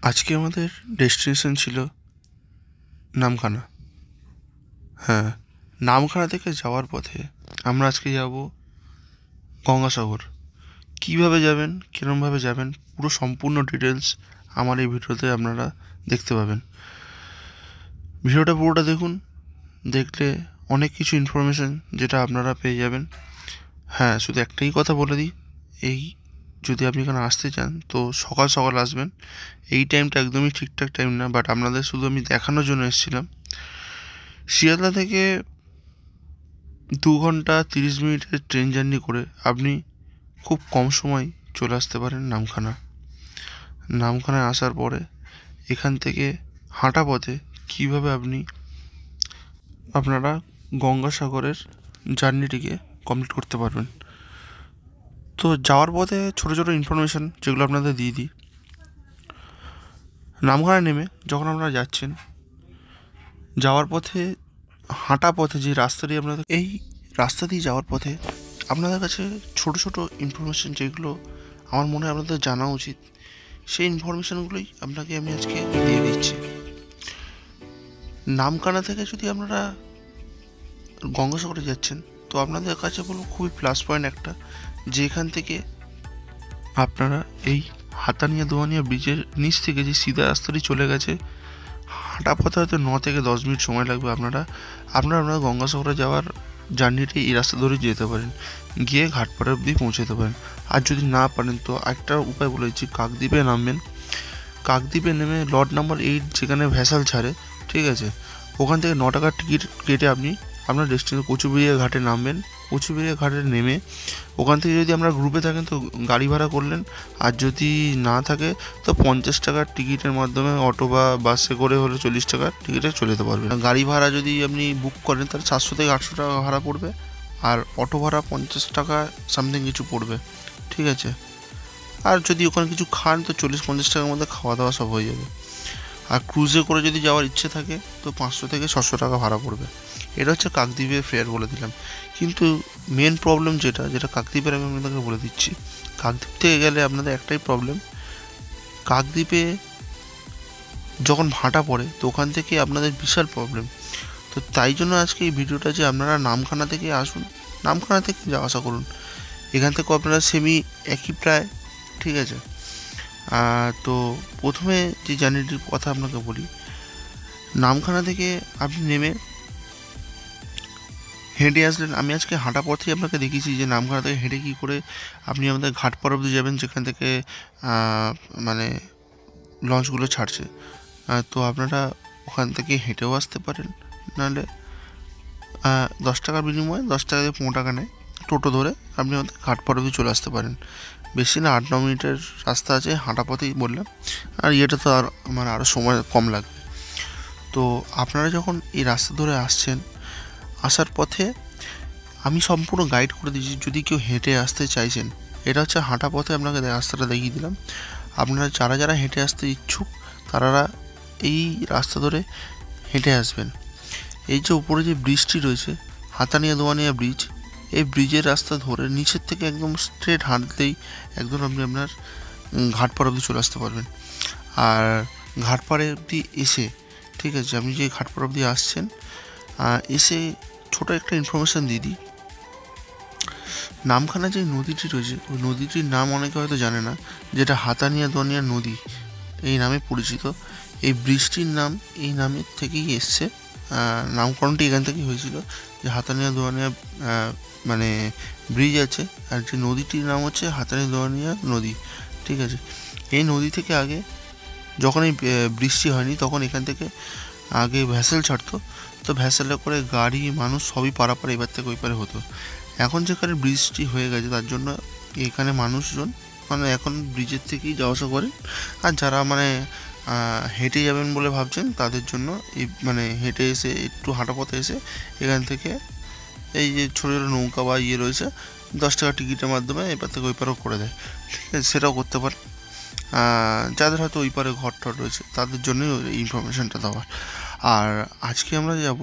আজকে আমাদের ডেস্টিনেশন ছিল নামখানা। হ্যাঁ, নামখানা থেকে যাওয়ার পথে আমরা আজকে যাব গঙ্গাসাগর। কীভাবে যাবেন, কীরমভাবে যাবেন, পুরো সম্পূর্ণ ডিটেলস আমার এই ভিডিওতে আপনারা দেখতে পাবেন। ভিডিওটা পুরোটা দেখুন, দেখলে অনেক কিছু ইনফরমেশান যেটা আপনারা পেয়ে যাবেন। হ্যাঁ, শুধু একটাই কথা বলে দিই, এই যদি আপনি এখানে আসতে চান তো সকাল সকাল আসবেন। এই টাইমটা একদমই ঠিকঠাক টাইম না, বাট আপনাদের শুধু আমি দেখানোর জন্য এসেছিলাম। শিয়ালদা থেকে 2 ঘন্টা 30 মিনিটের ট্রেন জার্নি করে আপনি খুব কম সময় চলে আসতে পারেন নামখানা। নামখানায় আসার পরে এখান থেকে হাঁটা পথে কীভাবে আপনারা গঙ্গাসাগরের জার্নিটিকে কমপ্লিট করতে পারবেন। তো যাওয়ার পথে ছোটো ছোটো ইনফরমেশান যেগুলো আপনাদের দিয়ে দিই। নামখানা নেমে যখন আপনারা যাচ্ছেন, যাওয়ার পথে হাঁটা পথে যে রাস্তাটি আপনাদের, এই রাস্তা দিয়ে যাওয়ার পথে আপনাদের কাছে ছোটো ছোটো ইনফরমেশান যেগুলো আমার মনে হয় আপনাদের জানা উচিত, সেই ইনফরমেশানগুলোই আপনাকে আমি আজকে দিয়ে দিচ্ছি। নামখানা থেকে যদি আপনারা গঙ্গাসাগরে যাচ্ছেন তো আপনাদের কাছে বলবো খুবই প্লাস পয়েন্ট একটা, যে এখান থেকে আপনারা এই হাতানিয়া দোয়ানিয়া ব্রিজের নিচ থেকে যে সিধা রাস্তাটি চলে গেছে, হাঁটা পথে হয়তো 9 থেকে 10 মিনিট সময় লাগবে। আপনারা গঙ্গাসাগরে যাওয়ার জার্নিটি এই রাস্তা ধরে যেতে পারেন, গিয়ে ঘাটপাড়া অবধি পৌঁছাতে পারেন। আর যদি না পারেন তো একটা উপায় বলে দিচ্ছি, কাকদ্বীপে নামবেন। কাকদ্বীপে নেমে লট নাম্বার 8 যেখানে ভ্যাসাল ছাড়ে, ঠিক আছে, ওখান থেকে 9 টাকার টিকিট কেটে আপনি আপনার ডেস্টিনেশন কচুবেড়িয়া ঘাটে নামবেন। কচুবেড়িয়া ঘাটে নেমে ওখান থেকে যদি আমরা গ্রুপে থাকেন তো গাড়ি ভাড়া করলেন, আর যদি না থাকে তো 50 টাকার টিকিটের মাধ্যমে অটো বা বাসে করে হলে 40 টাকার টিকিটে চলে যেতে পারবেন। গাড়ি ভাড়া যদি আপনি বুক করেন তাহলে 700 থেকে 800 টাকা ভাড়া পড়বে, আর অটো ভাড়া 50 টাকা সামথিং কিছু পড়বে, ঠিক আছে। আর যদি ওখানে কিছু খান তো 40-50 টাকার মধ্যে খাওয়া দাওয়া সব হয়ে যাবে। আর ক্রুজে করে যদি যাওয়ার ইচ্ছে থাকে তো 500 থেকে 600 টাকা ভাড়া পড়বে। এটা হচ্ছে কাকদ্বীপের ফেয়ার বলে দিলাম। কিন্তু মেন প্রবলেম যেটা কাকদ্বীপের আমি আপনাদেরকে বলে দিচ্ছি, কাকদ্বীপ থেকে গেলে আপনাদের একটাই প্রবলেম, কাকদ্বীপে যখন ভাটা পড়ে তো ওখান থেকে আপনাদের বিশাল প্রবলেম। তো তাই জন্য আজকে এই ভিডিওটা, যে আপনারা নামখানা থেকে আসুন, নামখানা থেকে যাওয়া আসা করুন, এখান থেকে আপনারা সেমি একই প্রায়, ঠিক আছে। তো প্রথমে যে জার্নিটির কথা আপনাকে বলি, নামখানা থেকে আপনি নেমে হেঁটে আসলেন। আমি আজকে হাঁটা পথেই আপনাকে দেখিয়েছি যে নামখানা থেকে হেঁটে কী করে আপনি আমাদের ঘাটপাড় অবধি যাবেন, যেখান থেকে মানে লঞ্চগুলো ছাড়ছে। তো আপনারা ওখান থেকে হেঁটেও আসতে পারেন, নাহলে 10 টাকার বিনিময়ে 10 টাকা দিয়ে 15 টাকা নেয়, টোটো ধরে আপনি আমাদের ঘাটপাড় অবধি চলে আসতে পারেন। বেশি না, 8-9 মিনিটের রাস্তা আছে, হাঁটা পথেই বললাম। আর ইয়েটা তো আর মানে আরও সময় কম লাগবে। তো আপনারা যখন এই রাস্তা ধরে আসছেন, আসার পথে আমি সম্পূর্ণ গাইড করে দিয়েছি। যদি কেউ হেঁটে আসতে চাইছেন, এটা হচ্ছে হাঁটা পথে আপনাকে রাস্তাটা দেখিয়ে দিলাম। আপনারা যারা হেঁটে আসতে ইচ্ছুক তারা এই রাস্তা ধরে হেঁটে আসবেন। এই যে উপরে যে ব্রিজটি রয়েছে, হাতানিয়া দোয়ানিয়া ব্রিজ, এই ব্রিজের রাস্তা ধরে নিচের থেকে একদম স্ট্রেট হাঁটতেই একদম আপনি আপনার ঘাটপাড় অবধি চলে আসতে পারবেন। আর ঘাটপাড়ে অবধি এসে, ঠিক আছে, আপনি যে ঘাটপাড় অবধি আসছেন, এসে ছোটো একটা ইনফরমেশান দিয়ে দিই। নামখানা যে নদীটি রয়েছে, ওই নদীটির নাম অনেকে হয়তো জানে না, যেটা হাতানিয়া দোয়ানিয়া নদী এই নামে পরিচিত। এই ব্রিজটির নাম এই নামের থেকেই এসছে, নামকরণটি এখান থেকেই হয়েছিল, যে হাতানিয়া দোয়ানিয়া মানে ব্রিজ আছে, আর যে নদীটির নাম হচ্ছে হাতানিয়া দোয়ানিয়া নদী, ঠিক আছে। এই নদী থেকে আগে যখন এই বৃষ্টি হয়নি তখন এখান থেকে আগে ভ্যাসেল ছাড়তো, তো ভ্যাসেলে করে গাড়ি মানুষ সবই পারাপার এবার থেকে ওই পারে হতো। এখন যেখানে ব্রিজটি হয়ে গেছে তার জন্য এখানে মানুষজন মানে এখন ব্রিজের থেকেই যাওয়া আসা করেন। আর যারা মানে হেঁটে যাবেন বলে ভাবছেন তাদের জন্য এই মানে হেঁটে এসে একটু হাঁটা পথে এসে এখান থেকে এই যে ছোটো ছোটো নৌকা বা ইয়ে রয়েছে, 10 টাকা টিকিটের মাধ্যমে এবার থেকে ওই পারেও করে দেয়, ঠিক আছে, সেটাও করতে পারে। যাদের হয়তো ওই পারে ঘর টর রয়েছে তাদের জন্যই এই ইনফরমেশানটা দেওয়ার। আর আজকে আমরা যাব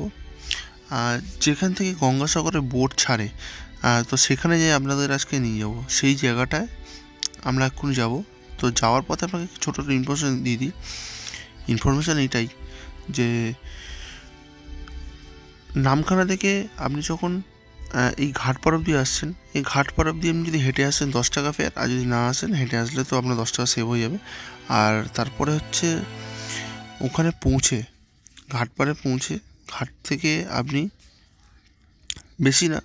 যেখান থেকে গঙ্গাসাগরে বোট ছাড়ে, তো সেখানে যে আপনাদের আজকে নিয়ে যাব, সেই জায়গাটায় আমরা এক্ষুনি যাব। তো যাওয়ার পথে আপনাকে ছোটো ইনফরমেশান দিয়ে দিই। ইনফরমেশান এইটাই যে নামখানা থেকে আপনি যখন এই ঘাটপাড় অব্দি আসছেন, এই ঘাটপাড় অব্দি আপনি যদি হেঁটে আসেন 10 টাকা ফেয়ার, আর যদি না আসেন হেঁটে আসলে তো আপনার 10 টাকা সেভ হয়ে যাবে। আর তারপরে হচ্ছে ওখানে পৌঁছে, ঘাটপাড়ে পৌঁছে ঘাট থেকে আপনি বেশি না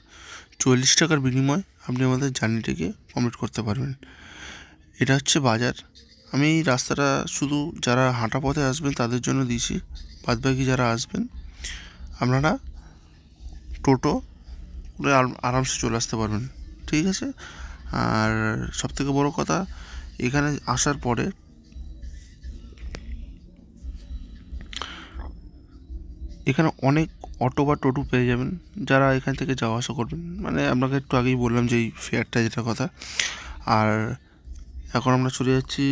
40 টাকার বিনিময়ে আপনি আমাদের জার্নিটিকে কমপ্লিট করতে পারবেন। এটা হচ্ছে বাজার। আমি এই রাস্তাটা শুধু যারা হাঁটা পথে আসবেন তাদের জন্য দিয়েছি, বাদবাকি যারা আসবেন আপনারা টোটো করে আরামসে চলে আসতে পারবেন, ঠিক আছে। আর সবথেকে বড় কথা, এখানে আসার পরে এখানে অনেক অটো বা টোটো পেয়ে যাবেন যারা এখান থেকে যাওয়া আসা করবেন। মানে আপনাকে একটু আগেই বললাম যে এই ফেয়ারটা যেটা কথা। আর এখন আমরা চলে যাচ্ছি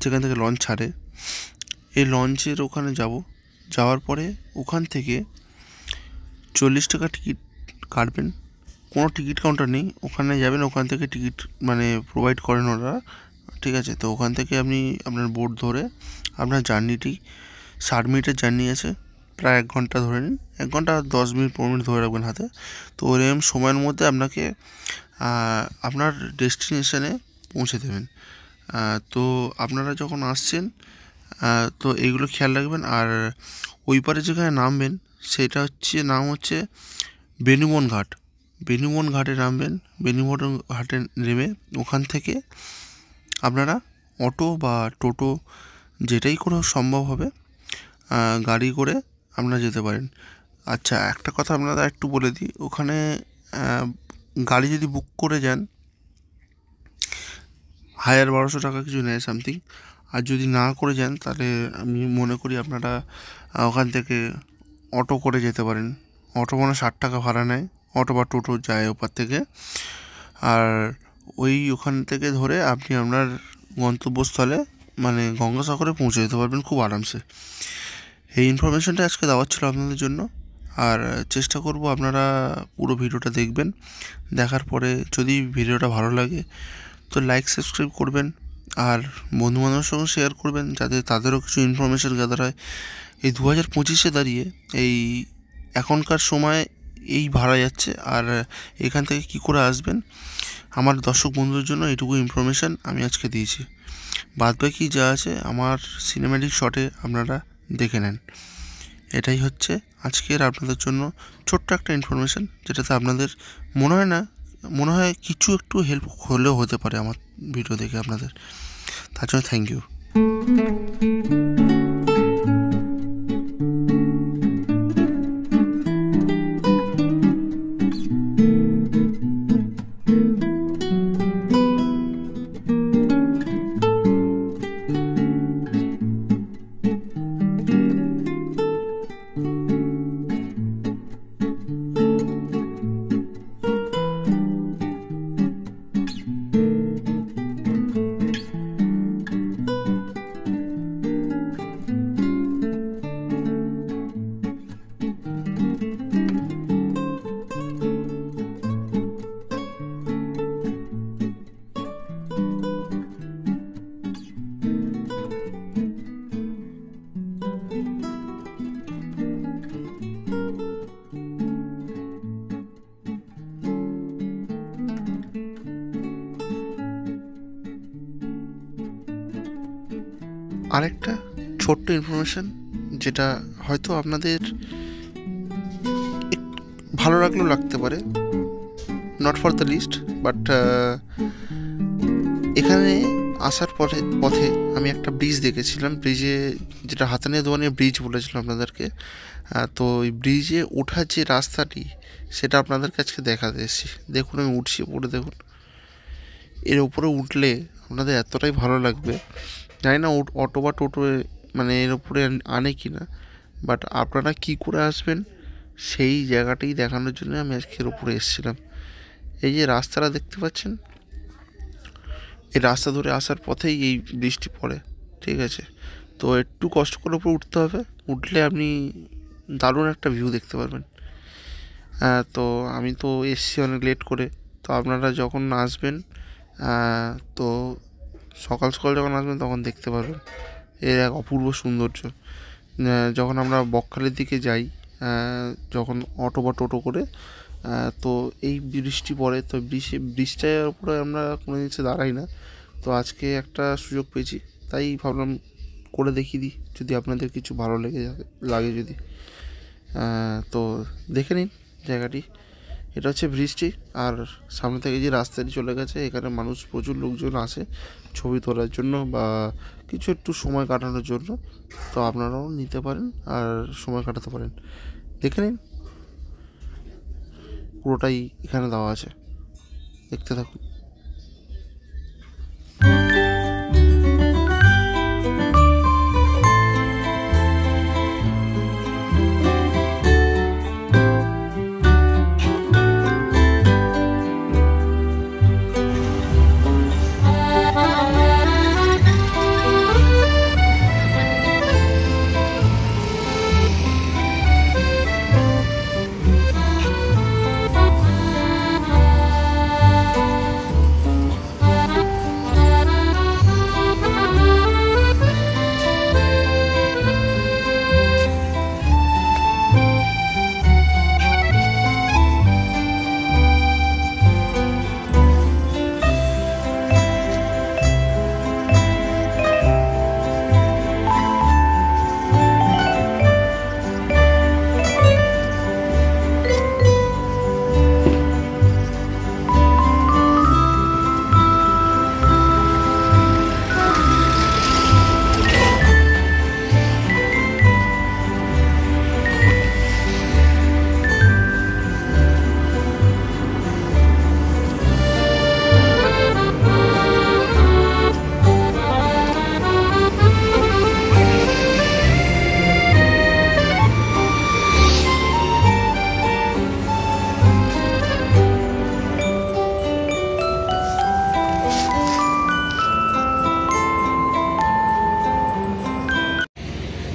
যেখান থেকে লঞ্চ ছাড়ে, এই লঞ্চের ওখানে যাব। যাওয়ার পরে ওখান থেকে 40 টাকা টিকিট কাটবেন। কোনো টিকিট কাউন্টার নেই, ওখানে যাবেন, ওখান থেকে টিকিট মানে প্রোভাইড করেন ওরা, ঠিক আছে। তো ওখান থেকে আপনি আপনার বোট ধরে আপনার জার্নিটি 60 মিনিটের জার্নি আছে, প্রায় 1 ঘন্টা ধরে নিন, 1 ঘন্টা 10 মিনিট 15 মিনিট ধরে রাখবেন হাতে। তো ওরকম সময়ের মধ্যে আপনাকে আপনার ডেস্টিনেশনে পৌঁছে দেবেন। তো আপনারা যখন আসছেন তো এইগুলো খেয়াল রাখবেন। আর ওই পারে যেখানে নামবেন সেটা হচ্ছে নাম হচ্ছে বেনুবন ঘাট। বেনুবন ঘাটে নামবেন, বেনুবন ঘাটে নেমে ওখান থেকে আপনারা অটো বা টোটো যেটাই করে সম্ভব হবে গাড়ি করে আপনারা যেতে পারেন। আচ্ছা, একটা কথা আপনারা একটু বলে দিই, ওখানে গাড়ি যদি বুক করে যান 1200 টাকা কিছু নেয় সামথিং। আর যদি না করে যান তাহলে আমি মনে করি আপনারা ওখান থেকে অটো করে যেতে পারেন। অটো মানে 60 টাকা ভাড়া নেয়, অটো বা টোটো যায় ওপার থেকে। আর ওখান থেকে ধরে আপনি আপনার গন্তব্যস্থলে মানে গঙ্গাসাগরে পৌঁছে যেতে পারবেন খুব আরামসে। এই ইনফরমেশনটা আজকে দেওয়ার ছিল আপনাদের জন্য। আর চেষ্টা করব আপনারা পুরো ভিডিওটা দেখবেন। দেখার পরে যদি ভিডিওটা ভালো লাগে তো লাইক সাবস্ক্রাইব করবেন, আর বন্ধুবান্ধবের সঙ্গে শেয়ার করবেন যাতে তাদেরও কিছু ইনফরমেশান গ্যাদার হয়। এই 2025-এ দাঁড়িয়ে এই এখনকার সময় এই ভাড়া যাচ্ছে, আর এখান থেকে কি করে আসবেন আমার দর্শক বন্ধুদের জন্য এইটুকু ইনফরমেশান আমি আজকে দিয়েছি। বাদবাকি যা আছে আমার সিনেম্যাটিক শটে আপনারা দেখে নেন। এটাই হচ্ছে আজকের আপনাদের জন্য ছোট্ট একটা ইনফরমেশান, যেটাতে আপনাদের মনে হয় কিছু একটু হেল্প হলেও হতে পারে আমার ভিডিও দেখে আপনাদের। তার জন্য থ্যাংক ইউ। আরেকটা ছোট্ট ইনফরমেশান যেটা হয়তো আপনাদের ভালো লাগতে পারে, not for the list, but এখানে আসার পথে আমি একটা ব্রিজ দেখেছিলাম, ব্রিজে যেটা হাতানিয়া দোয়ানিয়া ব্রিজ বলেছিলাম আপনাদেরকে। তো ওই ব্রিজে ওঠার যে রাস্তাটি সেটা আপনাদের কাছে দেখাতে এসেছি। দেখুন আমি উঠছি উপরে, দেখুন এর উপরে উঠলে আপনাদের এতটাই ভালো লাগবে। জানি না অটো বা টোটো মানে এর উপরে আনে কি না, বাট আপনারা কী করে আসবেন সেই জায়গাটাই দেখানোর জন্য আমি আজকের উপরে এসেছিলাম। এই যে রাস্তাটা দেখতে পাচ্ছেন, এই রাস্তা ধরে আসার পথেই এই বৃষ্টি পড়ে, ঠিক আছে। তো একটু কষ্ট করে উপরে উঠতে হবে, উঠলে আপনি দারুণ একটা ভিউ দেখতে পারবেন। তো আমি তো এসছি অনেক লেট করে, তো আপনারা যখন আসবেন তো সকাল সকাল যখন আসবেন তখন দেখতে পারবেন এর এক অপূর্ব সৌন্দর্য। যখন আমরা বকখালির দিকে যাই, যখন অটো বা টোটো করে, তো এই বৃষ্টি পড়ে, তো বৃষ্টিটার উপরে আমরা কোনো জিনিসে দাঁড়াই না। তো আজকে একটা সুযোগ পেয়েছি, তাই ভাবলাম করে দেখিয়ে দিই, যদি আপনাদের কিছু ভালো লাগে যদি। তো দেখে নিন জায়গাটি। এটা হচ্ছে বৃষ্টি, আর সামনে থেকে যে রাস্তাটি চলে গেছে, এখানে মানুষ প্রচুর লোকজন আসে ছবি তোলার জন্য বা কিছু একটু সময় কাটানোর জন্য। তো আপনারাও নিতে পারেন আর সময় কাটাতে পারেন। দেখে নিন, পুরোটাই এখানে দেওয়া আছে, দেখতে থাকুন।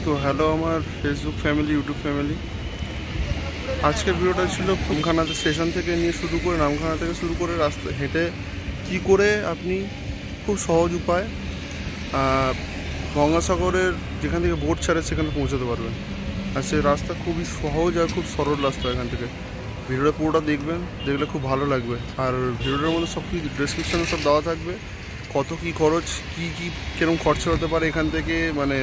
তো হ্যালো আমার ফেসবুক ফ্যামিলি, ইউটিউব ফ্যামিলি। আজকের ভিডিওটা ছিল নামখানাতে স্টেশন থেকে নিয়ে শুরু করে, নামখানা থেকে শুরু করে রাস্তা হেঁটে কি করে আপনি খুব সহজ উপায় গঙ্গাসাগরের যেখান থেকে বোট ছাড়ে সেখানে পৌঁছাতে পারবেন। আর সেই রাস্তা খুবই সহজ আর খুব সরল রাস্তা। এখান থেকে ভিডিওটা পুরোটা দেখবেন, দেখলে খুব ভালো লাগবে। আর ভিডিওটার মধ্যে সব কিছু ডেসক্রিপশানে সব দেওয়া থাকবে, কত কী খরচ, কী কীরকম খরচা হতে পারে এখান থেকে, মানে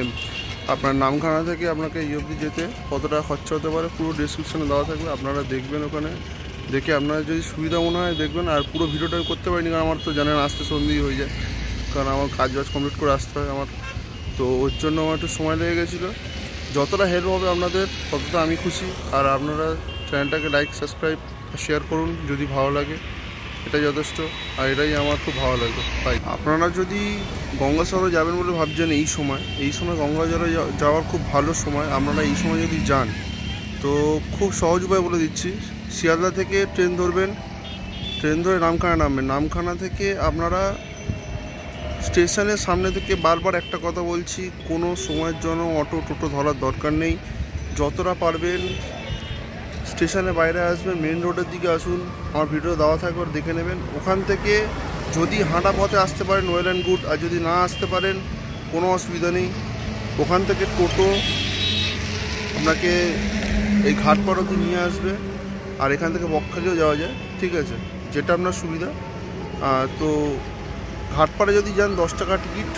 আপনার নামখানা থেকে আপনাকে এই অবধি যেতে কত টাকা খরচা হতে পারে, পুরো ডেসক্রিপশানে দেওয়া থাকবে। আপনারা দেখবেন, ওখানে দেখে আপনারা যদি সুবিধা মনে হয় দেখবেন। আর পুরো ভিডিওটা করতে পারিনি, কারণ আমার তো জানেন আসতে সন্ধ্যেই হয়ে যায়, কারণ আমার কাজ কমপ্লিট করে আসতে হয় আমার। তো ওর জন্য আমার একটু সময় লেগে গেছিলো। যতটা হেল্প হবে আপনাদের ততটা আমি খুশি। আর আপনারা চ্যানেলটাকে লাইক, সাবস্ক্রাইব, শেয়ার করুন যদি ভালো লাগে, এটাই যথেষ্ট। আর এটাই আমার খুব ভালো লাগবে। তাই আপনারা যদি গঙ্গাসাগরে যাবেন বলে ভাবছেন, এই সময় গঙ্গাসাগরে যাওয়ার খুব ভালো সময়। আপনারা এই সময় যদি যান তো খুব সহজ উপায় বলে দিচ্ছি। শিয়ালদা থেকে ট্রেন ধরবেন, ট্রেন ধরে নামখানা নামবেন। নামখানা থেকে আপনারা স্টেশনের সামনে থেকে, বারবার একটা কথা বলছি, কোনো সময়ের জন্য অটো টোটো ধরার দরকার নেই। যতটা পারবেন স্টেশনের বাইরে আসবেন, মেন রোডের দিকে আসুন। আমার ভিডিও দেওয়া থাকবে, দেখে নেবেন। ওখান থেকে যদি হাঁটা পথে আসতে পারেন ওয়েল অ্যান্ড গুড, আর যদি না আসতে পারেন কোনো অসুবিধা নেই। ওখান থেকে টোটো আপনাকে এই ঘাটপাড় অবধি নিয়ে আসবে। আর এখান থেকে বকখালিও যাওয়া যায়, ঠিক আছে, যেটা আপনার সুবিধা। তো ঘাটপাড়ে যদি যান 10 টাকা টিকিট।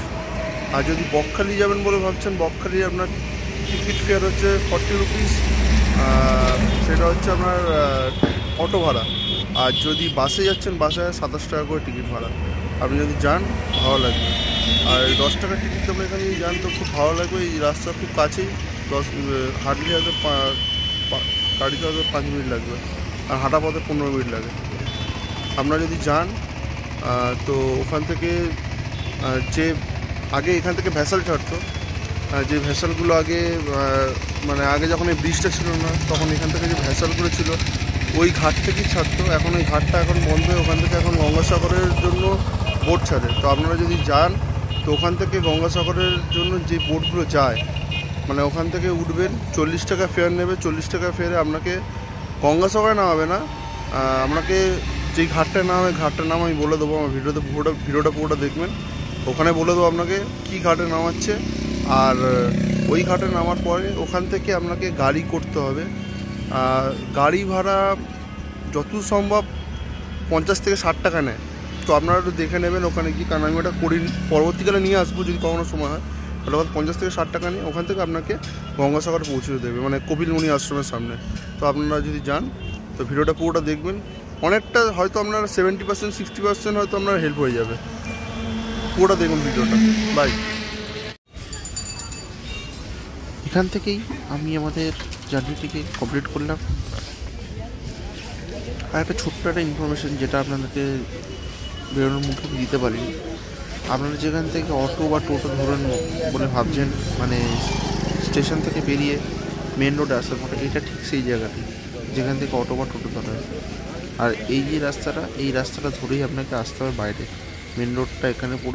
আর যদি বকখালি যাবেন বলে ভাবছেন, বকখালি আপনার টিকিট ফেয়ার হচ্ছে 40 রুপিস, সেটা হচ্ছে আপনার অটো ভাড়া। আর যদি বাসে যাচ্ছেন, বাসে 27 টাকা করে টিকিট ভাড়া। আপনি যদি যান ভালো লাগবে। আর 10 টাকার টিকিট আপনি এখানে যদি যান তো খুব ভালো লাগবে। এই রাস্তা খুব কাছেই, হার্ডলি হয়তো গাড়িতে হয়তো 5 মিনিট লাগবে, আর হাঁটা পথে 15 মিনিট লাগে। আপনারা যদি যান তো ওখান থেকে যে আগে এখান থেকে ভ্যাসেল ছাড়তো, যে ভ্যাসেলগুলো আগে, মানে আগে যখন এই ব্রিজটা ছিল না তখন এখান থেকে যে ভ্যাসেলগুলো ছিল ওই ঘাট থেকেই ছাড়তো। এখন ওই ঘাটটা এখন বন্ধ হয়ে ওখান থেকে এখন গঙ্গাসাগরের জন্য বোট ছাড়ে। তো আপনারা যদি যান তো ওখান থেকে গঙ্গাসাগরের জন্য যে বোটগুলো যায়, মানে ওখান থেকে উঠবেন, 40 টাকা ফেয়ার নেবে। 40 টাকা ফেয়ারে আপনাকে গঙ্গাসাগরে নামাবে না, আপনাকে যেই ঘাটটায় নামে, ঘাটটার নাম আমি বলে দেবো। আমার ভিডিওটা পুরোটা দেখবেন। ওখানে বলে দেবো আপনাকে কী ঘাটে নামাচ্ছে। আর ওই ঘাটে নামার পরে ওখান থেকে আপনাকে গাড়ি করতে হবে। গাড়ি ভাড়া যত সম্ভব 50 থেকে 60 টাকা নেয়। তো আপনারা একটু দেখে নেবেন ওখানে গিয়ে, কারণ আমি ওটা করি, পরবর্তীকালে নিয়ে আসবো যদি কখনো সময় হয়। তাহলে 50 থেকে 60 টাকা নিয়ে ওখান থেকে আপনাকে গঙ্গাসাগর পৌঁছে দেবে, মানে কপিলমুনি আশ্রমের সামনে। তো আপনারা যদি যান তো ভিডিওটা পুরোটা দেখবেন, অনেকটা হয়তো আপনারা 70% 60% হয়তো আপনার হেল্প হয়ে যাবে। পুরোটা দেখুন ভিডিওটা। বাই। এখান থেকেই আমি আমাদের জার্নিটিকে কমপ্লিট করলাম। আর একটা ছোট্ট একটা ইনফরমেশান যেটা আপনাদেরকে বেরোনোর মুখে দিতে পারিনি, আপনারা যেখান থেকে অটো বা টোটো ধরেন বলে ভাবছেন, মানে স্টেশন থেকে বেরিয়ে মেন রোডে আসার পরে, এটা ঠিক সেই জায়গাটি যেখান থেকে অটো বা টোটো ধরা হয়। আর এই যে রাস্তাটা, এই রাস্তাটা ধরেই আপনাকে আসতে হবে বাইরে। মেন রোডটা এখানে পুরো